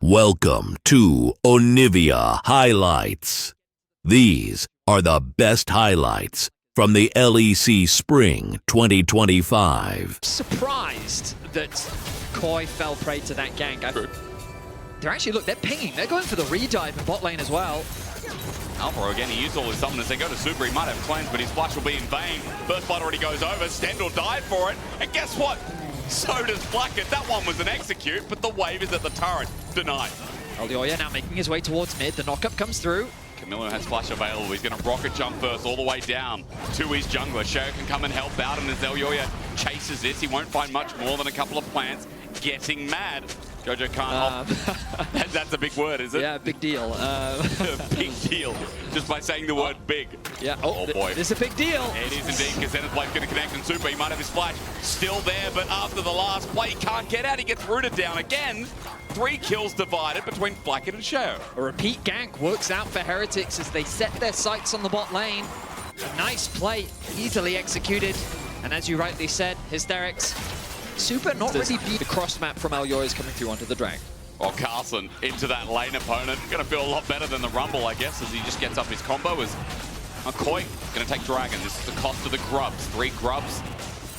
Welcome to Onivia Highlights. These are the best highlights from the LEC Spring 2025. Surprised that Koi fell prey to that gank. They're pinging. They're going for the redive in bot lane as well. Alvaro again, he used all his summoners. They go to super, he might have cleanse, but his flash will be in vain. First blood already goes over, Stendhal died for it, and guess what? So does Blackett. That one was an execute, but the wave is at the turret. Denied. LEC now making his way towards mid. The knockup comes through. Camilo has flash available. He's going to rocket jump first all the way down to his jungler. Sheo can come and help out, and as LEC chases this, he won't find much more than a couple of plants. Getting mad. Jojo can't hop. That's a big word, is it? Yeah, big deal. Big deal. Just by saying the word big. Yeah. Oh boy. This is a big deal. It is indeed, because Zenith's going to connect in super. He might have his flash still there, but after the last play, he can't get out. He gets rooted down again. 3 kills divided between Blackett and Sheo. A repeat gank works out for Heretics as they set their sights on the bot lane. A nice play, easily executed. And as you rightly said, Hysterics, super not really beat. The cross map from LEC is coming through onto the drag. Well, Carlson into that lane opponent. Going to feel a lot better than the Rumble, I guess, as he just gets up his combo. As MKOI going to take Dragon. This is the cost of the grubs. 3 grubs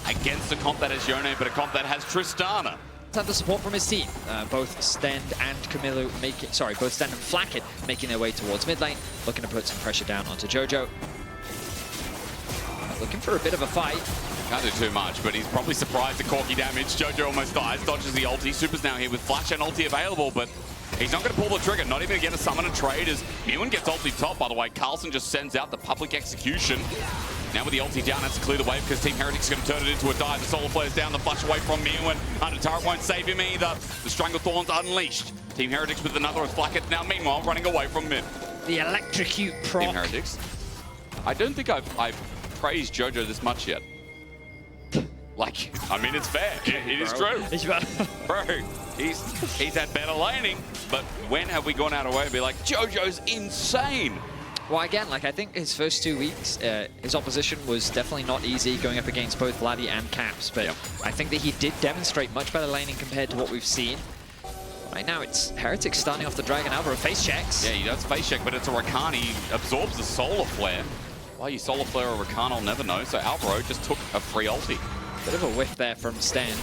against a comp that has Yone, but a comp that has Tristana. Have the support from his team. Both Stend and Camilo both Stend and Flackett making their way towards mid lane, looking to put some pressure down onto Jojo. Looking for a bit of a fight. Can't do too much, but he's probably surprised at Corky damage. Jojo almost dies, dodges the ulti. Super's now here with flash and ulti available, but he's not going to pull the trigger, not even going to get a summon and trade as Ewan gets ulti top, by the way. Carlson just sends out the public execution. Now with the ulti down, has to clear the wave because Team Heretics is going to turn it into a dive. The solar flare's down, the flash away from Ewan. Under turret won't save him either. The Stranglethorn's unleashed. Team Heretics with another with Flackett now, meanwhile, running away from mid. The electrocute proc. Team Heretics. I don't think I've praised Jojo this much yet. Like, I mean, it's fair. It is true. Bro, he's had better laning, but when have we gone out of way and be like, Jojo's insane? Well, again, like, I think his first 2 weeks, his opposition was definitely not easy going up against both Vladdy and Caps, but yep. I think that he did demonstrate much better laning compared to what we've seen. Right now, it's Heretics starting off the Dragon. Alvaro face checks. Yeah, he does face check, but it's a Rakan. He absorbs the solar flare. Why you solar flare or Rakan, I'll never know. So Alvaro just took a free ulti. Bit of a whiff there from Stend.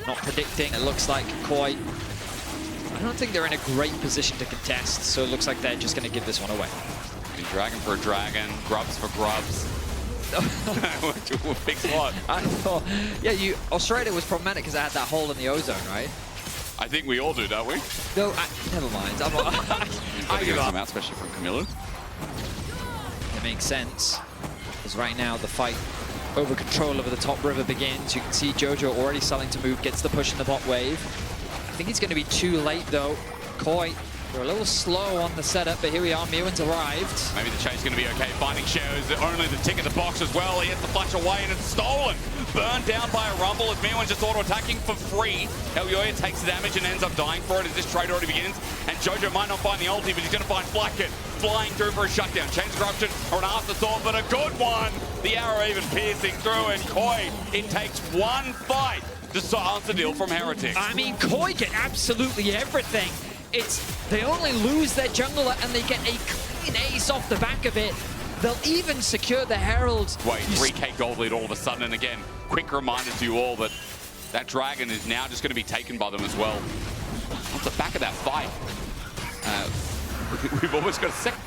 Not predicting. It looks like Koi. I don't think they're in a great position to contest, so it looks like they're just going to give this one away. Dragon for a dragon, grubs for grubs. Big spot. I thought, yeah, Australia was problematic because I had that hole in the ozone, right? I think we all do, don't we? No, never mind. I give up. Especially from Camilo. It makes sense, because right now the fight over control over the top river begins. You can see Jojo already starting to move, gets the push in the bot wave. I think it's going to be too late though. Koi, they're a little slow on the setup, but here we are, Mewin's arrived. Maybe the chase's going to be okay. Finding Sheo is only the tick in the box as well. He hits the flash away and it's stolen. Burned down by a Rumble as Mewin's just auto-attacking for free. LEC takes the damage and ends up dying for it as this trade already begins. And Jojo might not find the ulti, but he's going to find Blackett flying through for a shutdown. Chain corruption or an afterthought, but a good one. The arrow even piercing through, and Koi, it takes one fight to silence the deal from Heretics. I mean, Koi get absolutely everything. They only lose their jungler and they get a clean ace off the back of it. They'll even secure the Herald. Wait, 3k gold lead all of a sudden, and again, quick reminder to you all that that dragon is now just going to be taken by them as well. Off the back of that fight, we've almost got a second.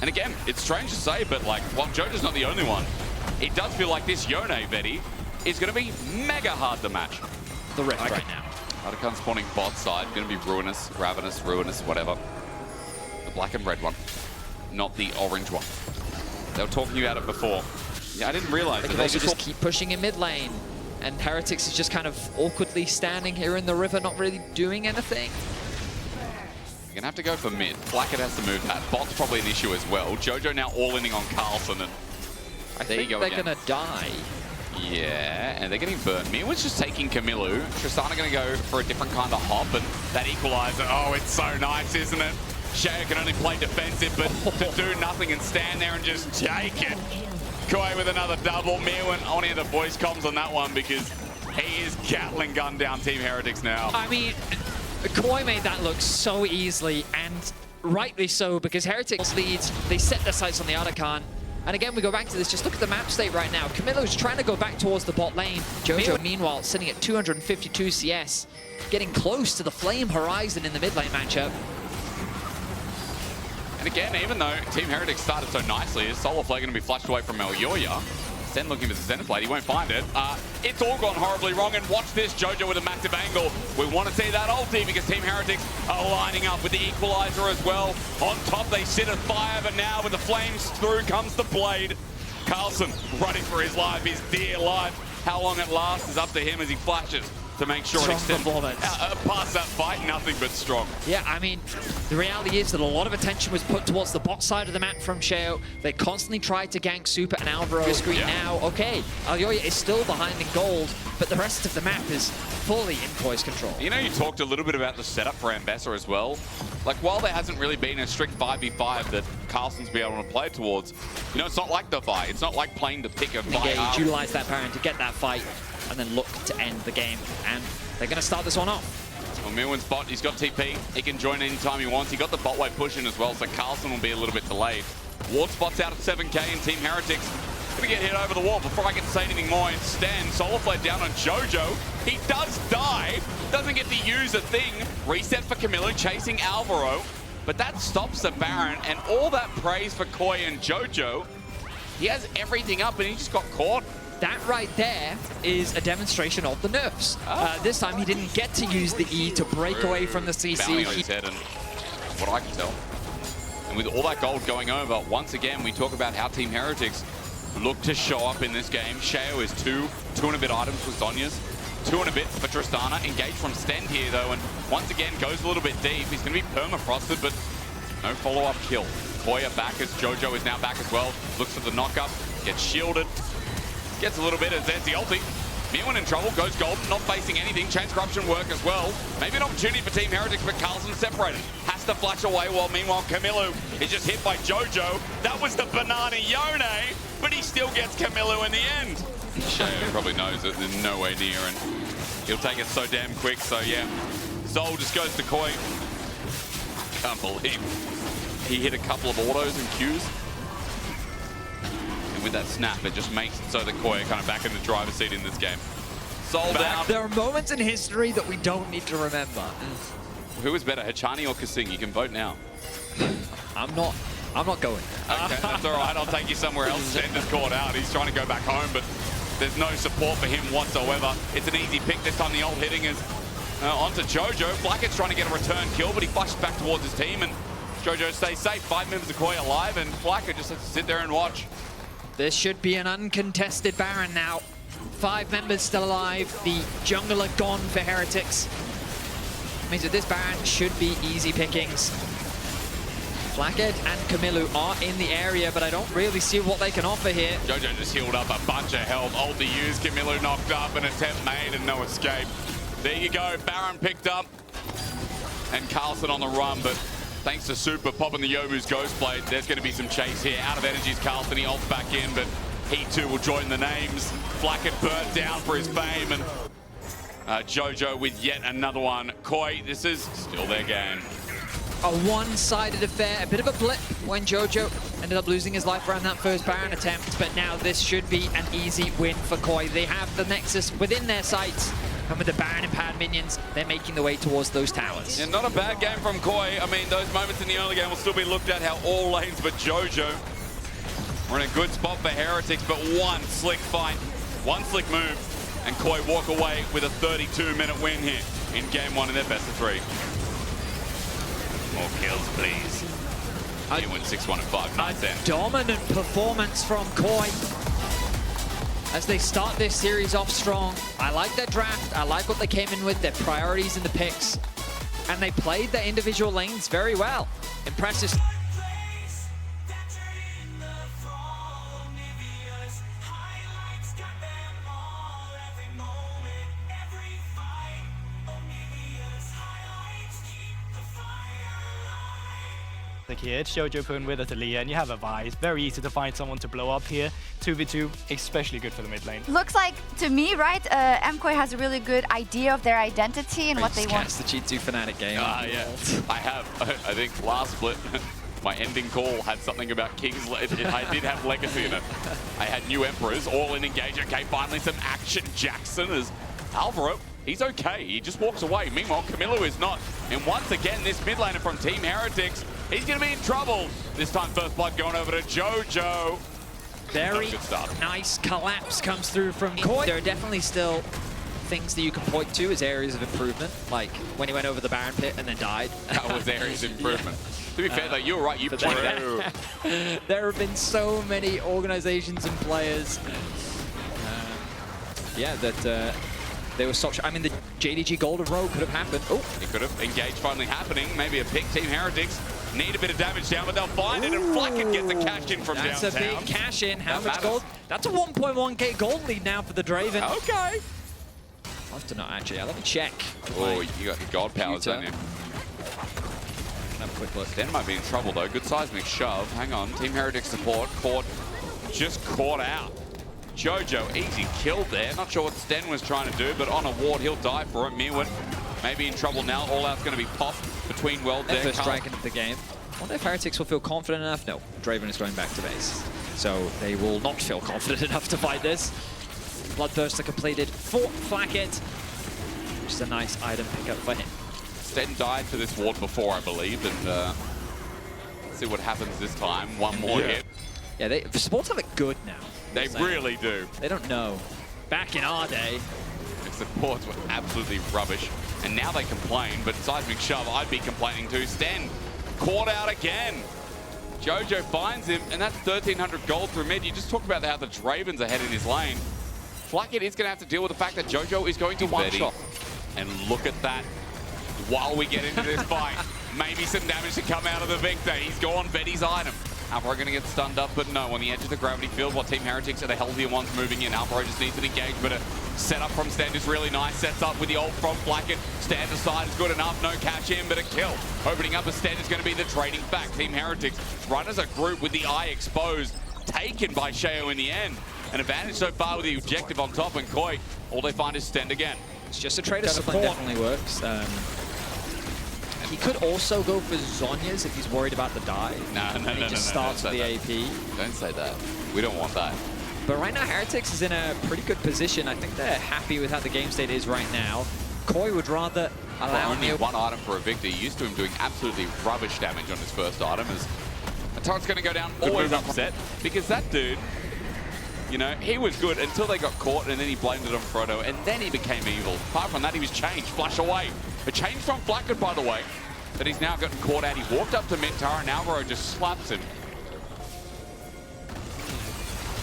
And again, it's strange to say, but like, while Jojo's not the only one, it does feel like this Yone, Vetty, is going to be mega hard to match. The Rift right now. Rakan spawning bot side, going to be ruinous, ravenous, ruinous, whatever. The black and red one, not the orange one. They were talking you out of before. Yeah, I didn't realize they that. They just keep pushing in mid lane, and Heretics is just kind of awkwardly standing here in the river, not really doing anything. You're gonna have to go for mid. Blackett has to move that. Bot's probably an issue as well. Jojo now all-inning on Carlson, and I think they're gonna die. Yeah, and they're getting burned. Mewin's just taking Camilo. Tristana going to go for a different kind of hop, and that equalizer, oh, it's so nice, isn't it? Sheo can only play defensive, but to do nothing and stand there and just take it. Koi with another double. Mewin, I want to hear the voice comms on that one because he is Gatling gun down Team Heretics now. I mean, Koi made that look so easily, and rightly so, because Heretics leads, they set their sights on the Arakan. And again, we go back to this, just look at the map state right now. Camillo's trying to go back towards the bot lane. Jojo, meanwhile, sitting at 252 CS, getting close to the Flame Horizon in the mid lane matchup. And again, even though Team Heretics started so nicely, is Solar Flare going to be flushed away from Elyoya? Zen looking for the center plate, he won't find it. It's all gone horribly wrong, and watch this, Jojo with a massive angle. We want to see that ulti because Team Heretics are lining up with the equalizer as well. On top, they sit at fire, but now with the flames through comes the blade. Carlson running for his life, his dear life. How long it lasts is up to him as he flashes to make sure it extends. Past that fight, nothing but strong. Yeah, I mean, the reality is that a lot of attention was put towards the bot side of the map from Sheo. They constantly tried to gank Super and Alvaro. Screen now, okay, Elyoya is still behind in gold, but the rest of the map is fully in Koi's control. You know, you talked a little bit about the setup for Ambessa as well. Like, while there hasn't really been a strict 5v5 that Carlson's been able to play towards, you know, it's not like the fight. It's not like playing the pick of fight. Engage, utilize that Baron to get that fight, and then look to end the game. And they're going to start this one off. Well, Milwin's bot, he's got TP. He can join anytime he wants. He got the bot wave pushing as well, so Carlson will be a little bit delayed. Ward spot's out at 7k, and Team Heretics gonna get hit over the wall. Before I can say anything more, instead, Solar Flare down on Jojo. He does die, doesn't get to use a thing. Reset for Camillo, chasing Alvaro, but that stops the Baron, and all that praise for Koi and Jojo. He has everything up, and he just got caught. That right there is a demonstration of the nerfs. This time he didn't get to use the E to break away from the CC. Bounty on his head, and what I can tell. And with all that gold going over, once again, we talk about how Team Heretics look to show up in this game. Sheo is two and a bit items for Zhonya's, 2 and a bit for Tristana. Engaged from Stend here, though, and once again goes a little bit deep. He's going to be permafrosted, but no follow-up kill. Koya back as Jojo is now back as well. Looks for the knock-up, gets shielded. Gets a little bit of Zed's ulti. Milwin in trouble, goes golden, not facing anything. Chance corruption work as well. Maybe an opportunity for Team Heretics, but Carlson separated. Has to flash away while meanwhile Camillo is just hit by Jojo. That was the banana Yone, but he still gets Camillo in the end. Sheo probably knows that there's nowhere near, and he'll take it so damn quick. So yeah, Sol just goes to Koi. Can't believe he hit a couple of autos and Qs. With that snap, it just makes it so that Koi are kind of back in the driver's seat in this game. Sol down. There are moments in history that we don't need to remember. Who is better, Hachani or Kasing? You can vote now. I'm not going. Okay, that's all right. I'll take you somewhere else. Stender's caught out. He's trying to go back home, but there's no support for him whatsoever. It's an easy pick. This time the ult hitting is onto Jojo. Blackett's trying to get a return kill, but he flashes back towards his team, and Jojo stays safe. 5 members of Koi alive, and Blackett just has to sit there and watch. This should be an uncontested Baron now. 5 members still alive. The jungler gone for Heretics. Means that this Baron should be easy pickings. Blackhead and Camillo are in the area, but I don't really see what they can offer here. Jojo just healed up a bunch of health. Ulti used, Camillo knocked up, an attempt made, and no escape. There you go, Baron picked up. And Carlson on the run, but thanks to Super popping the Yobu's Ghost Blade, there's going to be some chase here. Out of energies, Carlson, he ults back in, but he too will join the names. Blackett burnt down for his fame, and Jojo with yet another one. Koi, this is still their game. A one-sided affair, a bit of a blip when Jojo ended up losing his life around that first Baron attempt, but now this should be an easy win for Koi. They have the Nexus within their sights, and with the Baron empowered minions, they're making the way towards those towers. Yeah, not a bad game from Koi. I mean, those moments in the early game will still be looked at how all lanes but Jojo. We're in a good spot for Heretics, but one slick fight, one slick move, and Koi walk away with a 32-minute win here in game 1 in their best of 3. More kills, please. You win 6-1 and 5-9-10. Dominant performance from Koi as they start this series off strong. I like their draft. I like what they came in with, their priorities in the picks. And they played their individual lanes very well. Impressive. Like here, it's Jojo put in with a Talia, and you have a Vi. It's very easy to find someone to blow up here. 2v2, especially good for the mid lane. Looks like, to me, right, MKOI has a really good idea of their identity and what they want. It's the G2 Fnatic game. Yeah, I have. I think last split, my ending call had something about Kings. I did have Legacy in it. I had New Emperors, all in engage. Okay, finally some action. Jackson is Alvaro. He's okay. He just walks away. Meanwhile, Camilo is not. And once again, this mid laner from Team Heretics, he's going to be in trouble. This time, first blood going over to Jojo. Very nice collapse comes through from MKOI. There are definitely still things that you can point to as areas of improvement, like when he went over the Baron pit and then died. That was areas of improvement. To be fair, though, you're right. You pointed out. There have been so many organizations and players, that they were such. I mean, the JDG Golden Road could have happened. Oh, it could have. Engage finally happening. Maybe a pick. Team Heretics need a bit of damage down, but they'll find it, and Flacken gets a cash in from downtown. That's a big cash in. How much gold? That's a 1.1k gold lead now for the Draven. Okay. I'll have to know, actually. Let me check. Oh, you got the god powers on you. Have a quick look. Sten might be in trouble, though. Good seismic shove. Hang on. Team Heretics support. Just caught out. Jojo, easy kill there. Not sure what Sten was trying to do, but on a ward, he'll die for it. Mirwin maybe in trouble now. All out's going to be popped between World there. First dragon of the game. I wonder if Heretics will feel confident enough. No, Draven is going back to base. So they will not feel confident enough to fight this. Bloodthirst are completed for Flacket, which is a nice item pickup for him. Sten died to this ward before, I believe, and let's see what happens this time. One more hit. Yeah, the supports have it good now. They really do. They don't know. Back in our day, the supports were absolutely rubbish, and now they complain, but seismic shove, I'd be complaining too. Sten caught out again. Jojo finds him, and that's 1,300 gold through mid. You just talk about how the Draven's ahead in his lane. Flacket is going to have to deal with the fact that Jojo is going to one-shot. And look at that. While we get into this fight, maybe some damage to come out of the Victor. He's gone, Betty's item. Alvaro going to get stunned up, but no, on the edge of the gravity field, while Team Heretics are the healthier ones moving in. Alvaro just needs an engage, but a setup from Stand is really nice. Sets up with the ult from Flacket. Stand aside is good enough. No catch in, but a kill. Opening up a Stand is going to be the trading back. Team Heretics run as a group with the eye exposed. Taken by Sheo in the end. An advantage so far with the objective on top, and Koi, all they find is Stand again. It's just a trade of support. Definitely works. He could also go for Zhonya's if he's worried about the dive. No. He just starts with the AP. Don't say that. We don't want that. But right now, Heretics is in a pretty good position. I think they're happy with how the game state is right now. Koi would rather allow only one item for a Victor. Used to him doing absolutely rubbish damage on his first item. As the turret's going to go down, always upset, because that dude, you know, he was good until they got caught, and then he blamed it on Frodo, and then he became evil. Apart from that, he was changed. Flash away. A change from Flacket, by the way, but he's now gotten caught out. He walked up to Mintara, and Alvaro just slaps him.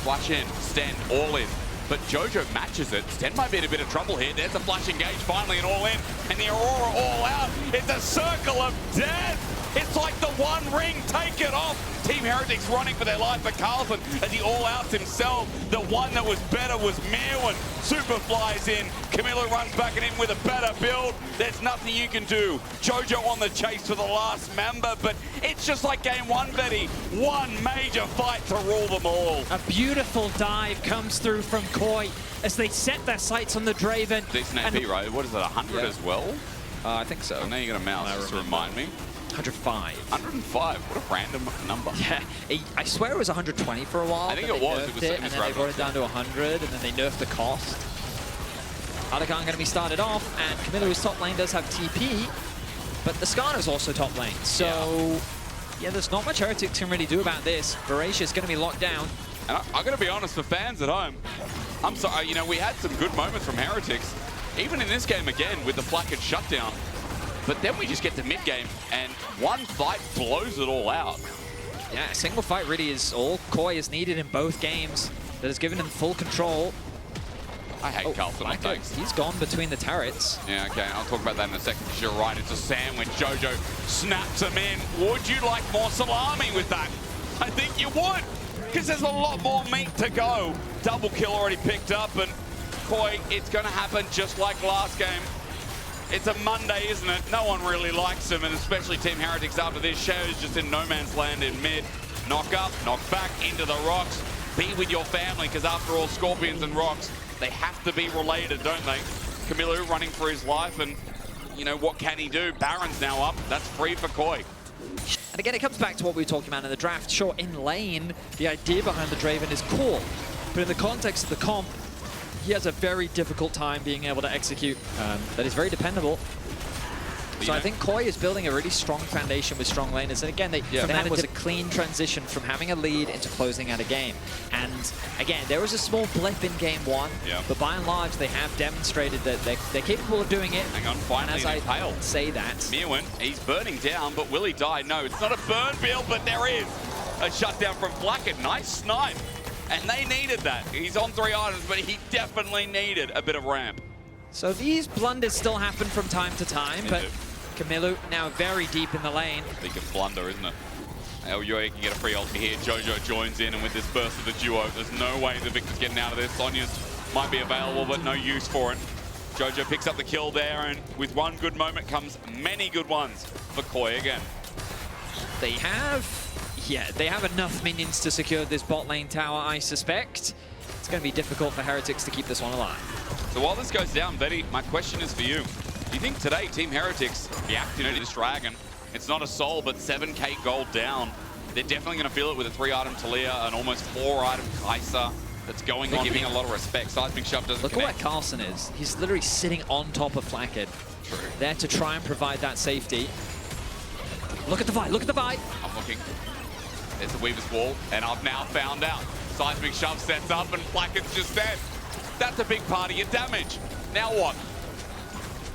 Flash in, Sten, all in. But Jojo matches it. Sten might be in a bit of trouble here. There's a flash engage, finally an all in, and the Aurora all out. It's a circle of death. It's like the One Ring, take it off. Team Heretics running for their life, but Carlson, as he all outs himself, the one that was better was Mirwin. Super flies in. Camilo runs back at him with a better build. There's nothing you can do. Jojo on the chase for the last member, but it's just like game one, Betty. One major fight to rule them all. A beautiful dive comes through from Koi as they set their sights on the Draven. Decent AP, right? What is it, 100 as well? I think so. Now you're going to mouse just to remind me. 105. 105. What a random number. Yeah, I swear it was 120 for a while. I think it was. It was and then they brought it down to 100, and then they nerfed the cost. Adakan going to be started off, and Camilo's top lane does have TP, but the Skarner's also top lane. So, yeah, there's not much Heretics can really do about this. Voracious going to be locked down. And I'm going to be honest, for fans at home, I'm sorry, you know, we had some good moments from Heretics, even in this game again with the Flacket shutdown. But then we just get to mid-game, and one fight blows it all out. Yeah, a single fight really is all Koi is needed in both games. That has given him full control. I hate Carlson, thanks. He's gone between the turrets. Yeah, okay, I'll talk about that in a second, because you're right, it's a sandwich. Jojo snaps him in. Would you like more salami with that? I think you would, because there's a lot more meat to go. Double kill already picked up, and Koi, it's going to happen just like last game. It's a Monday, isn't it? No one really likes him, and especially Team Heretics after this. Shao's just in no man's land in mid. Knock up, knock back into the rocks. Be with your family, because after all, Scorpions and rocks, they have to be related, don't they? Camilo running for his life, and you know, what can he do? Baron's now up. That's free for Koi. And again, it comes back to what we were talking about in the draft. Sure, in lane, the idea behind the Draven is cool, but in the context of the comp, he has a very difficult time being able to execute. That is very dependable. So I think Koi is building a really strong foundation with strong laners. And again, for them was a clean transition from having a lead into closing out a game. And again, there was a small blip in game one, but by and large, they have demonstrated that they're capable of doing it. Hang on, finally, and as I say that, Mirwin, he's burning down, but will he die? No, it's not a burn build, but there is a shutdown from Blackett. Nice snipe. And they needed that. He's on 3 items, but he definitely needed a bit of ramp. So these blunders still happen from time to time, but Camilo now very deep in the lane. Big blunder, isn't it? LEC can get a free ulti here. Jojo joins in, and with this burst of the duo, there's no way the Victor's getting out of this. Sonya's might be available, but no use for it. Jojo picks up the kill there, and with one good moment comes many good ones for Koi again. They have enough minions to secure this bot lane tower, I suspect. It's going to be difficult for Heretics to keep this one alive. So while this goes down, Betty, my question is for you. Do you think today Team Heretics reacting to this dragon? It's not a soul, but 7k gold down. They're definitely going to feel it with a 3-item Talia, an almost 4-item Kai'Sa that's going on, giving a lot of respect. Seismic Shove doesn't Look connect. at where Carlson is. He's literally sitting on top of Blackett. True. There to try and provide that safety. Look at the fight, look at the fight. I'm looking. There's the Weaver's Wall, and I've now found out. Seismic Shove sets up, and Blackett's just dead. That's a big part of your damage. Now what?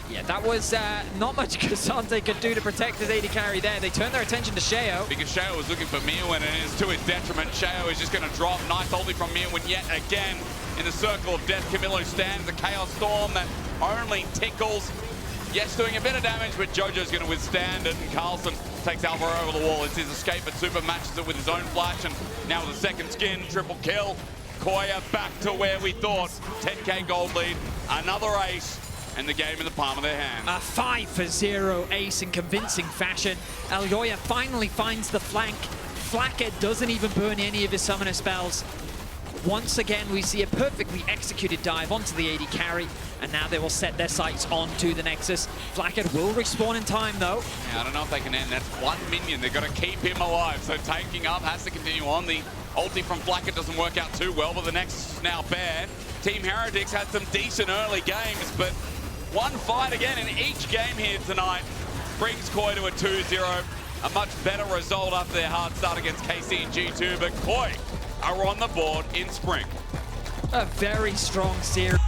Yeah, that was not much Cassante could do to protect his AD carry there. They turned their attention to Shao. Because Shao was looking for Mirwin, and it's to his detriment. Shao is just going to drop. Nice ulti from Mirwin yet again. In the circle of death, Camilo stands. A Chaos Storm that only tickles. Yes, doing a bit of damage, but Jojo's going to withstand it. And Carlson takes Alvaro over the wall. It's his escape, but Super matches it with his own flash. And now with a second skin, triple kill. Koya back to where we thought. 10k gold lead. Another ace. And the game in the palm of their hand. A 5-for-0 ace in convincing fashion. Elyoya finally finds the flank. Blackett doesn't even burn any of his summoner spells. Once again, we see a perfectly executed dive onto the AD carry, and now they will set their sights onto the Nexus. Blackett will respawn in time, though. Yeah, I don't know if they can end. That's one minion. They've got to keep him alive. So taking up has to continue on. The ulti from Blackett doesn't work out too well, but the Nexus is now bare. Team Heretics had some decent early games, but one fight again in each game here tonight brings Koi to a 2-0. A much better result after their hard start against KC and G2, but Koi are on the board in spring. A very strong series.